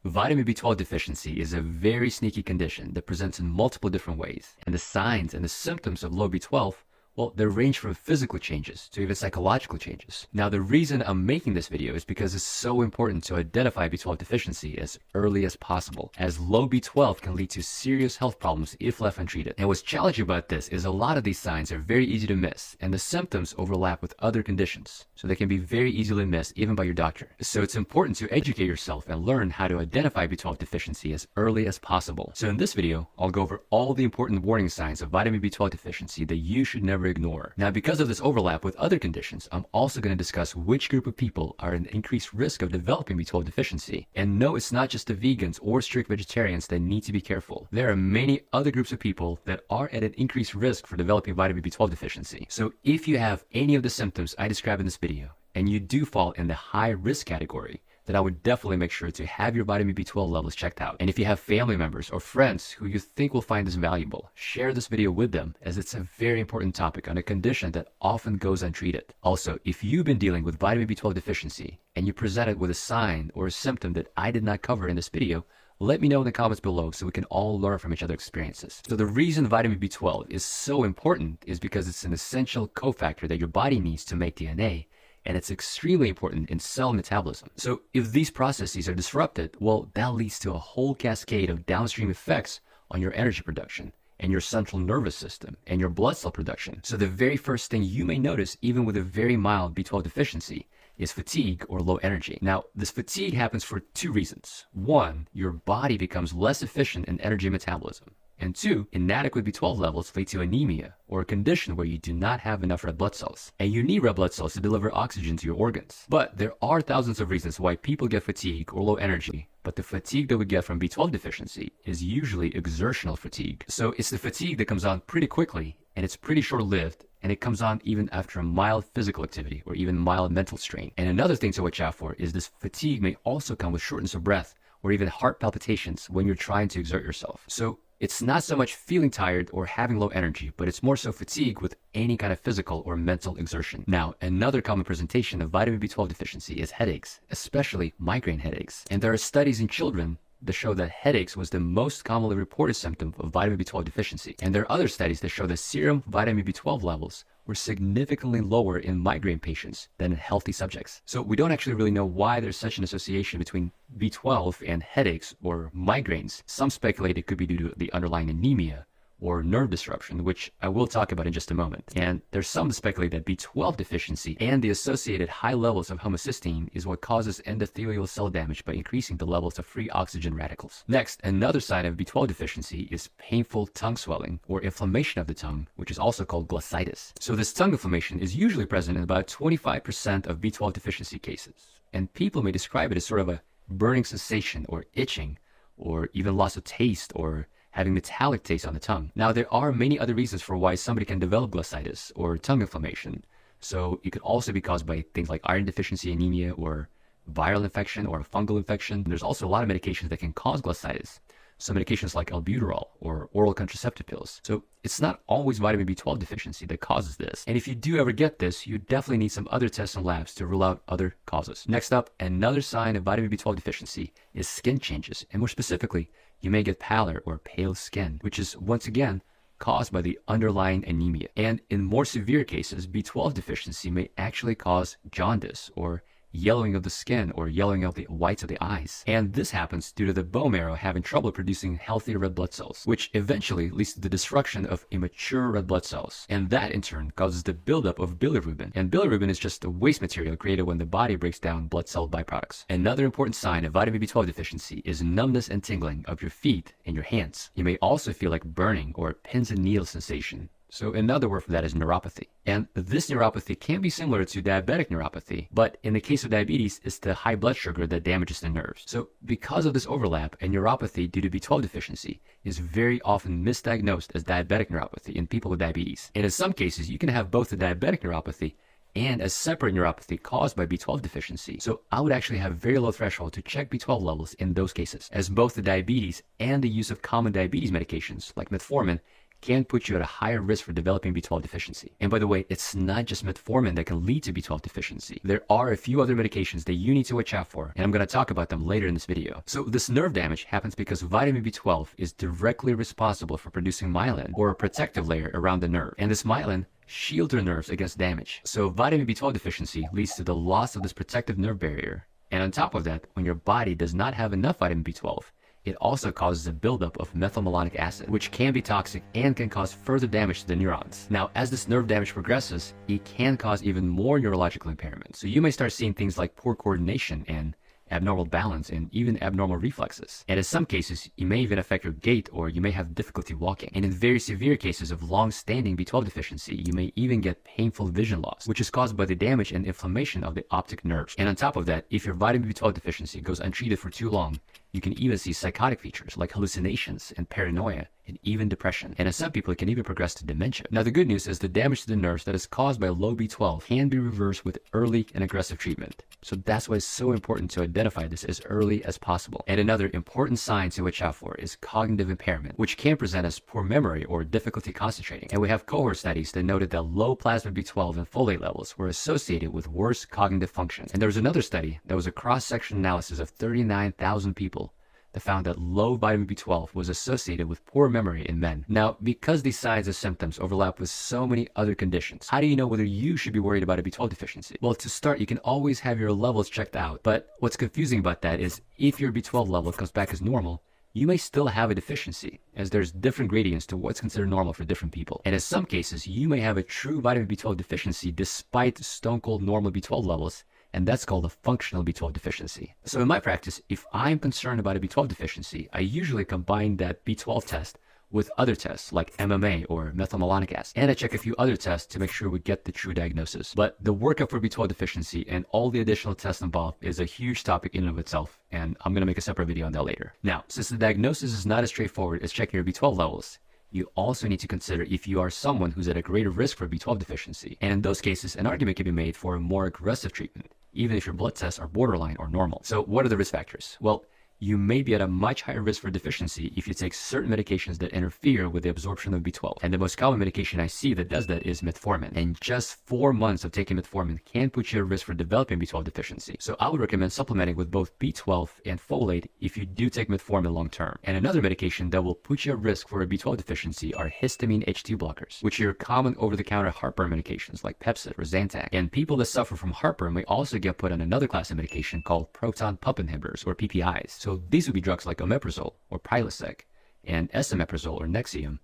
Vitamin B12 deficiency is a very sneaky condition that presents in multiple different ways, and the signs and the symptoms of low B12, well, they range from physical changes to even psychological changes. Now, the reason I'm making this video is because it's so important to identify B12 deficiency as early as possible, as low B12 can lead to serious health problems if left untreated. And what's challenging about this is a lot of these signs are very easy to miss, and the symptoms overlap with other conditions, so they can be very easily missed even by your doctor. So it's important to educate yourself and learn how to identify B12 deficiency as early as possible. So in this video, I'll go over all the important warning signs of vitamin B12 deficiency that you should never ignore. Now, because of this overlap with other conditions, I'm also going to discuss which group of people are at an increased risk of developing B12 deficiency. And no, it's not just the vegans or strict vegetarians that need to be careful. There are many other groups of people that are at an increased risk for developing vitamin B12 deficiency. So if you have any of the symptoms I described in this video, and you do fall in the high risk category, then I would definitely make sure to have your vitamin B12 levels checked out. And if you have family members or friends who you think will find this valuable, share this video with them, as it's a very important topic on a condition that often goes untreated. Also, if you've been dealing with vitamin B12 deficiency and you presented with a sign or a symptom that I did not cover in this video, let me know in the comments below so we can all learn from each other's experiences. So the reason vitamin B12 is so important is because it's an essential cofactor that your body needs to make DNA, and it's extremely important in cell metabolism. So if these processes are disrupted, well, that leads to a whole cascade of downstream effects on your energy production and your central nervous system and your blood cell production. So the very first thing you may notice, even with a very mild B12 deficiency, is fatigue or low energy. Now, this fatigue happens for two reasons. One, your body becomes less efficient in energy metabolism. And two, inadequate B12 levels lead to anemia, or a condition where you do not have enough red blood cells. And you need red blood cells to deliver oxygen to your organs. But there are thousands of reasons why people get fatigue or low energy, but the fatigue that we get from B12 deficiency is usually exertional fatigue. So it's the fatigue that comes on pretty quickly, and it's pretty short-lived, and it comes on even after a mild physical activity or even mild mental strain. And another thing to watch out for is this fatigue may also come with shortness of breath or even heart palpitations when you're trying to exert yourself. So it's not so much feeling tired or having low energy, but it's more so fatigue with any kind of physical or mental exertion. Now, another common presentation of vitamin B12 deficiency is headaches, especially migraine headaches. And there are studies in children that show that headaches was the most commonly reported symptom of vitamin B12 deficiency. And there are other studies that show that serum vitamin B12 levels were significantly lower in migraine patients than in healthy subjects. So we don't actually really know why there's such an association between B12 and headaches or migraines. Some speculate it could be due to the underlying anemia or nerve disruption, which I will talk about in just a moment. And there's some that speculate that B12 deficiency and the associated high levels of homocysteine is what causes endothelial cell damage by increasing the levels of free oxygen radicals. Next, another sign of B12 deficiency is painful tongue swelling or inflammation of the tongue, which is also called glossitis. So this tongue inflammation is usually present in about 25% of B12 deficiency cases. And people may describe it as sort of a burning sensation or itching or even loss of taste or having metallic taste on the tongue. Now, there are many other reasons for why somebody can develop glossitis or tongue inflammation. So it could also be caused by things like iron deficiency anemia or viral infection or fungal infection. There's also a lot of medications that can cause glossitis. Some medications like albuterol or oral contraceptive pills. So it's not always vitamin B12 deficiency that causes this. And if you do ever get this, you definitely need some other tests and labs to rule out other causes. Next up, another sign of vitamin B12 deficiency is skin changes. And more specifically, you may get pallor or pale skin, which is once again caused by the underlying anemia. And in more severe cases, B12 deficiency may actually cause jaundice or yellowing of the skin or yellowing of the whites of the eyes. And this happens due to the bone marrow having trouble producing healthy red blood cells, which eventually leads to the destruction of immature red blood cells. And that in turn causes the buildup of bilirubin. And bilirubin is just the waste material created when the body breaks down blood cell byproducts. Another important sign of vitamin B12 deficiency is numbness and tingling of your feet and your hands. You may also feel like burning or pins and needles sensation. So another word for that is neuropathy. And this neuropathy can be similar to diabetic neuropathy, but in the case of diabetes, it's the high blood sugar that damages the nerves. So because of this overlap, a neuropathy due to B12 deficiency is very often misdiagnosed as diabetic neuropathy in people with diabetes. And in some cases, you can have both the diabetic neuropathy and a separate neuropathy caused by B12 deficiency. So I would actually have very low threshold to check B12 levels in those cases, as both the diabetes and the use of common diabetes medications like metformin can put you at a higher risk for developing B12 deficiency. And by the way, it's not just metformin that can lead to B12 deficiency. There are a few other medications that you need to watch out for, and I'm going to talk about them later in this video. So this nerve damage happens because vitamin B12 is directly responsible for producing myelin, or a protective layer around the nerve. And this myelin shields your nerves against damage. So vitamin B12 deficiency leads to the loss of this protective nerve barrier. And on top of that, when your body does not have enough vitamin B12, it also causes a buildup of methylmalonic acid, which can be toxic and can cause further damage to the neurons. Now, as this nerve damage progresses, it can cause even more neurological impairment. So you may start seeing things like poor coordination and abnormal balance and even abnormal reflexes. And in some cases, it may even affect your gait, or you may have difficulty walking. And in very severe cases of long-standing B12 deficiency, you may even get painful vision loss, which is caused by the damage and inflammation of the optic nerves. And on top of that, if your vitamin B12 deficiency goes untreated for too long, you can even see psychotic features like hallucinations and paranoia and even depression. And in some people, it can even progress to dementia. Now, the good news is the damage to the nerves that is caused by low B12 can be reversed with early and aggressive treatment. So that's why it's so important to identify this as early as possible. And another important sign to watch out for is cognitive impairment, which can present as poor memory or difficulty concentrating. And we have cohort studies that noted that low plasma B12 and folate levels were associated with worse cognitive function. And there was another study that was a cross-section analysis of 39,000 people that found that low vitamin B12 was associated with poor memory in men. Now, because these signs and symptoms overlap with so many other conditions, how do you know whether you should be worried about a B12 deficiency? Well, to start, you can always have your levels checked out. But what's confusing about that is if your B12 level comes back as normal, you may still have a deficiency, as there's different gradients to what's considered normal for different people. And in some cases, you may have a true vitamin B12 deficiency despite stone cold normal B12 levels, and that's called a functional B12 deficiency. So in my practice, if I'm concerned about a B12 deficiency, I usually combine that B12 test with other tests like MMA or methylmalonic acid. And I check a few other tests to make sure we get the true diagnosis. But the workup for B12 deficiency and all the additional tests involved is a huge topic in and of itself, and I'm going to make a separate video on that later. Now, since the diagnosis is not as straightforward as checking your B12 levels, you also need to consider if you are someone who's at a greater risk for B12 deficiency. And in those cases, an argument can be made for a more aggressive treatment, even if your blood tests are borderline or normal. So what are the risk factors? Well, you may be at a much higher risk for deficiency if you take certain medications that interfere with the absorption of B12. And the most common medication I see that does that is metformin. And just 4 months of taking metformin can put you at risk for developing B12 deficiency. So I would recommend supplementing with both B12 and folate if you do take metformin long term. And another medication that will put you at risk for a B12 deficiency are histamine H2 blockers, which are common over-the-counter heartburn medications like Pepcid or Zantac. And people that suffer from heartburn may also get put on another class of medication called proton pump inhibitors, or PPIs. So these would be drugs like omeprazole or Prilosec, and esomeprazole or Nexium.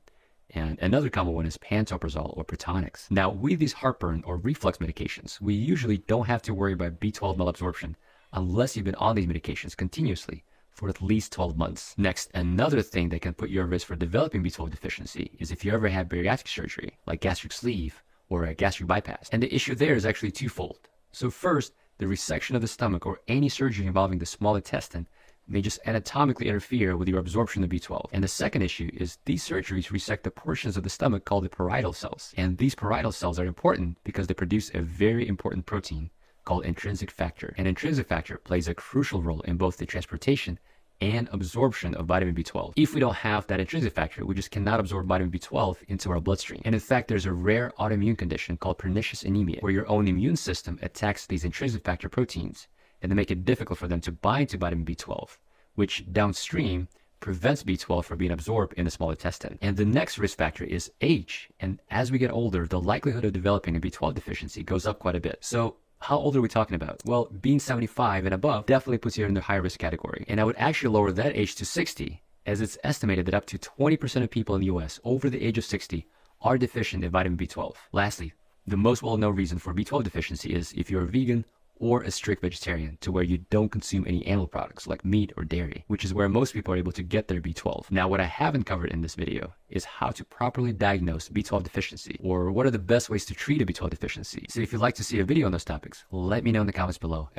And another common one is pantoprazole or Protonix. Now, with these heartburn or reflux medications, we usually don't have to worry about B12 malabsorption unless you've been on these medications continuously for at least 12 months. Next, another thing that can put you at risk for developing B12 deficiency is if you ever had bariatric surgery, like gastric sleeve or a gastric bypass. And the issue there is actually twofold. So first, the resection of the stomach or any surgery involving the small intestine may just anatomically interfere with your absorption of B12. And the second issue is these surgeries resect the portions of the stomach called the parietal cells. And these parietal cells are important because they produce a very important protein called intrinsic factor. And intrinsic factor plays a crucial role in both the transportation and absorption of vitamin B12. If we don't have that intrinsic factor, we just cannot absorb vitamin B12 into our bloodstream. And in fact, there's a rare autoimmune condition called pernicious anemia, where your own immune system attacks these intrinsic factor proteins, and they make it difficult for them to bind to vitamin B12, which downstream prevents B12 from being absorbed in the small intestine. And the next risk factor is age. And as we get older, the likelihood of developing a B12 deficiency goes up quite a bit. So how old are we talking about? Well, being 75 and above definitely puts you in the high risk category. And I would actually lower that age to 60, as it's estimated that up to 20% of people in the US over the age of 60 are deficient in vitamin B12. Lastly, the most well-known reason for B12 deficiency is if you're a vegan or a strict vegetarian, to where you don't consume any animal products like meat or dairy, which is where most people are able to get their B12. Now, what I haven't covered in this video is how to properly diagnose B12 deficiency, or what are the best ways to treat a B12 deficiency. So if you'd like to see a video on those topics, let me know in the comments below.